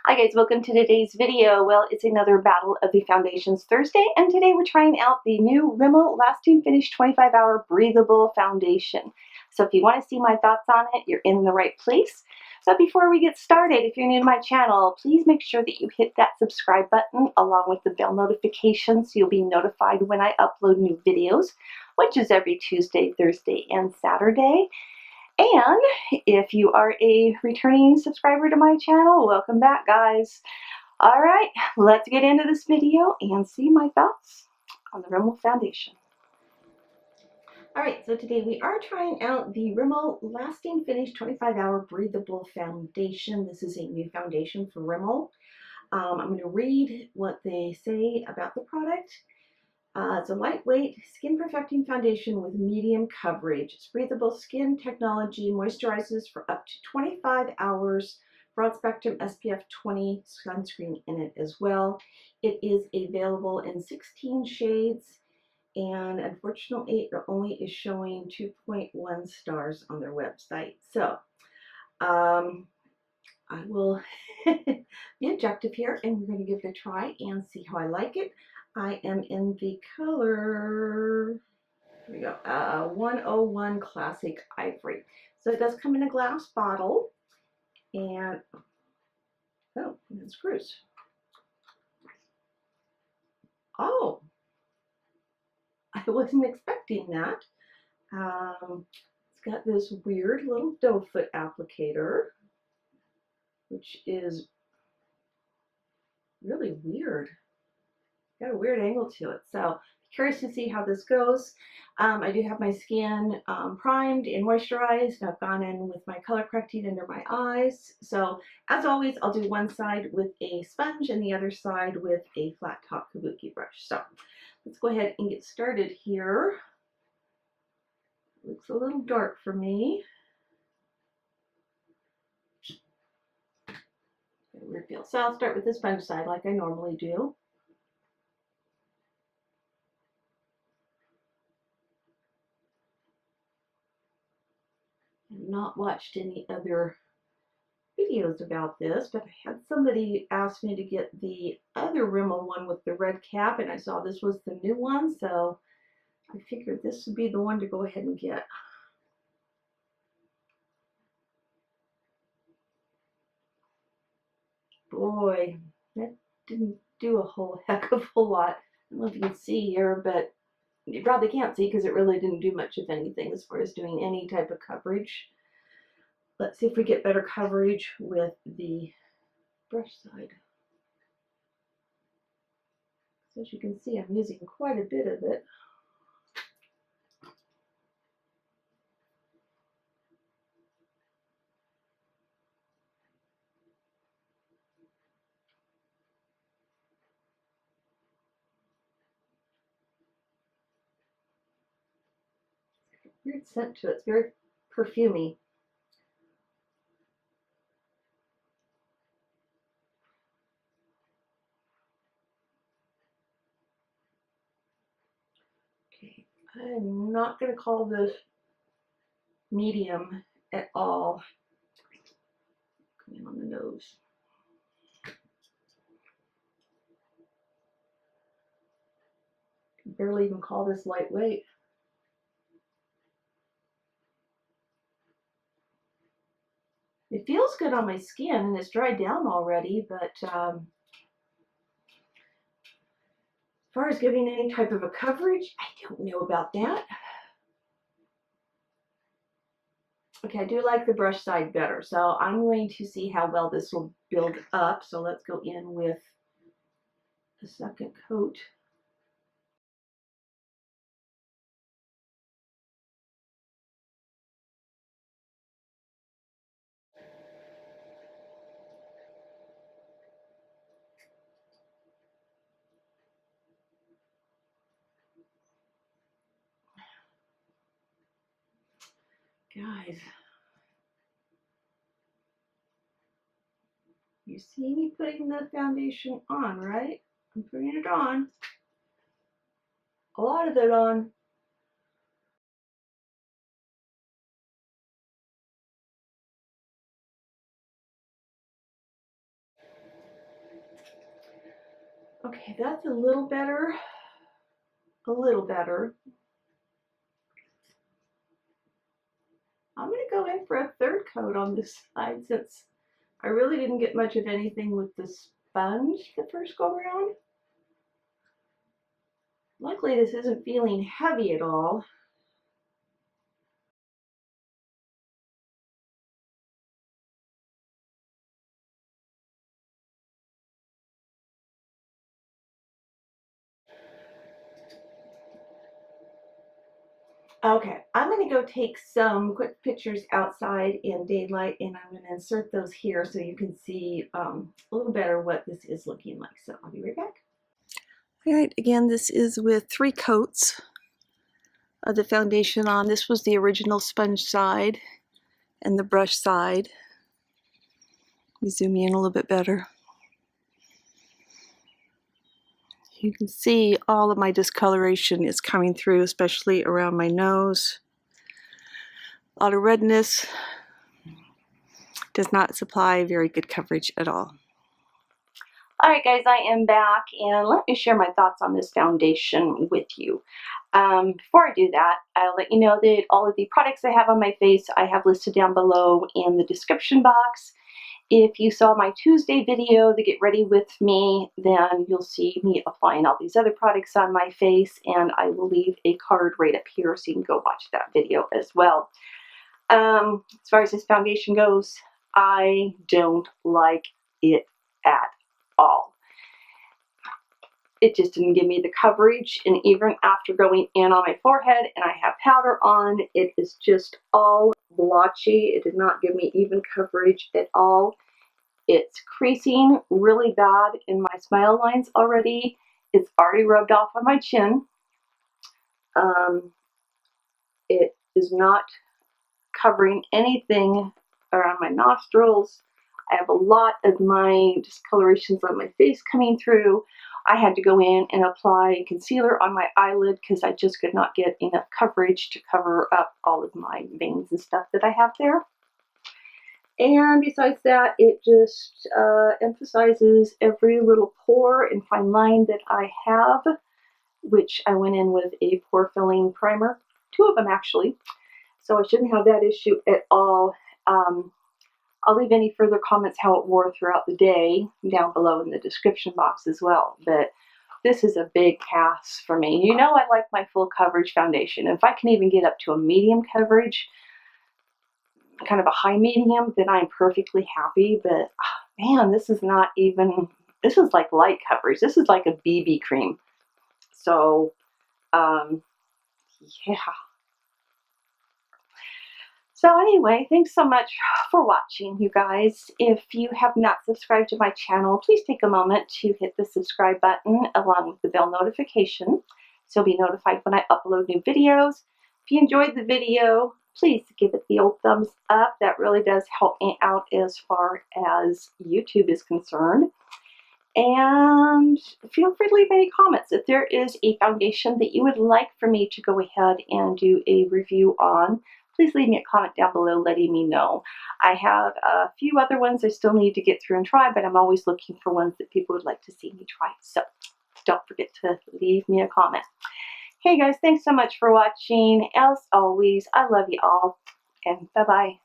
Hi guys, welcome to today's video. Well, it's another Battle of the Foundations Thursday, and today we're trying out the new Rimmel Lasting Finish 25-Hour Breathable Foundation. So if you want to see my thoughts on it, you're in the right place. So before we get started, if you're new to my channel, please make sure that you hit that subscribe button along with the bell notification so you'll be notified when I upload new videos, which is every Tuesday, Thursday, and Saturday. And if you are a returning subscriber to my channel, welcome back, guys. All right, let's get into this video and see my thoughts on the Rimmel Foundation. All right, so today we are trying out the Rimmel Lasting Finish 25-Hour Breathable Foundation. This is a new foundation for Rimmel. I'm going to read what they say about the product. It's a lightweight, skin-perfecting foundation with medium coverage. It's breathable skin technology, moisturizes for up to 25 hours, broad-spectrum SPF 20 sunscreen in it as well. It is available in 16 shades, and unfortunately, it only is showing 2.1 stars on their website. So, I will be objective here, and we're going to give it a try and see how I like it. I am in the color, here we go, 101 Classic Ivory. So it does come in a glass bottle, and, oh, and it screws. Oh, I wasn't expecting that. It's got this weird little doe foot applicator, which is really weird. Got a weird angle to it. So curious to see how this goes. I do have my skin primed and moisturized. I've gone in with my color correcting under my eyes. So as always, I'll do one side with a sponge and the other side with a flat top kabuki brush. So let's go ahead and get started here. Looks a little dark for me. Weird feel. So I'll start with the sponge side like I normally do. I've not watched any other videos about this, but I had somebody ask me to get the other Rimmel one with the red cap, and I saw this was the new one, so I figured this would be the one to go ahead and get. Boy, that didn't do a whole heck of a lot. I don't know if you can see here, but you probably can't see because it really didn't do much of anything as far as doing any type of coverage. Let's see if we get better coverage with the brush side. So as you can see, I'm using quite a bit of it. Weird scent to it. It's very perfumey. Okay, I'm not going to call this medium at all. Coming on the nose. Can barely even call this lightweight. It feels good on my skin and it's dried down already, but as far as giving any type of a coverage, I don't know about that. Okay, I do like the brush side better, so I'm going to see how well this will build up. So let's go in with the second coat. Guys, you see me putting the foundation on, right? I'm putting it on. A lot of it on. Okay, that's a little better. A little better. I'm going to go in for a third coat on this side since I really didn't get much of anything with the sponge the first go around. Luckily, this isn't feeling heavy at all. Okay, I'm going to go take some quick pictures outside in daylight, and I'm going to insert those here so you can see a little better what this is looking like. So I'll be right back. All right, again, this is with 3 coats of the foundation on. This was the original sponge side and the brush side. Let me zoom in a little bit better. You can see all of my discoloration is coming through, especially around my nose. A lot of redness. Does not supply very good coverage at all. Alright guys, I am back and let me share my thoughts on this foundation with you. Before I do that, I'll let you know that all of the products I have on my face I have listed down below in the description box. If you saw my Tuesday video, the Get Ready With Me, then you'll see me applying all these other products on my face, and I will leave a card right up here so you can go watch that video as well. As far as this foundation goes, I don't like it at all. It just didn't give me the coverage, and even after going in on my forehead and I have powder on, it is just all blotchy. It did not give me even coverage at all. It's creasing really bad in my smile lines already. It's already rubbed off on my chin. It is not covering anything around my nostrils. I have a lot of my discolorations on my face coming through. I had to go in and apply concealer on my eyelid because I just could not get enough coverage to cover up all of my veins and stuff that I have there. And besides that, it just emphasizes every little pore and fine line that I have, which I went in with a pore filling primer, 2 of them actually. So I shouldn't have that issue at all. I'll leave any further comments how it wore throughout the day down below in the description box as well. But this is a big pass for me. You know I like my full coverage foundation. If I can even get up to a medium coverage, kind of a high medium, then I'm perfectly happy. But man, this is not even, this is like light coverage. This is like a BB cream. So, yeah. So anyway, thanks so much for watching, you guys. If you have not subscribed to my channel, please take a moment to hit the subscribe button along with the bell notification so you'll be notified when I upload new videos. If you enjoyed the video, please give it the old thumbs up. That really does help me out as far as YouTube is concerned. And feel free to leave any comments. If there is a foundation that you would like for me to go ahead and do a review on, please leave me a comment down below letting me know. I have a few other ones I still need to get through and try, but I'm always looking for ones that people would like to see me try. So don't forget to leave me a comment. Hey guys, thanks so much for watching. As always, I love you all, and bye-bye.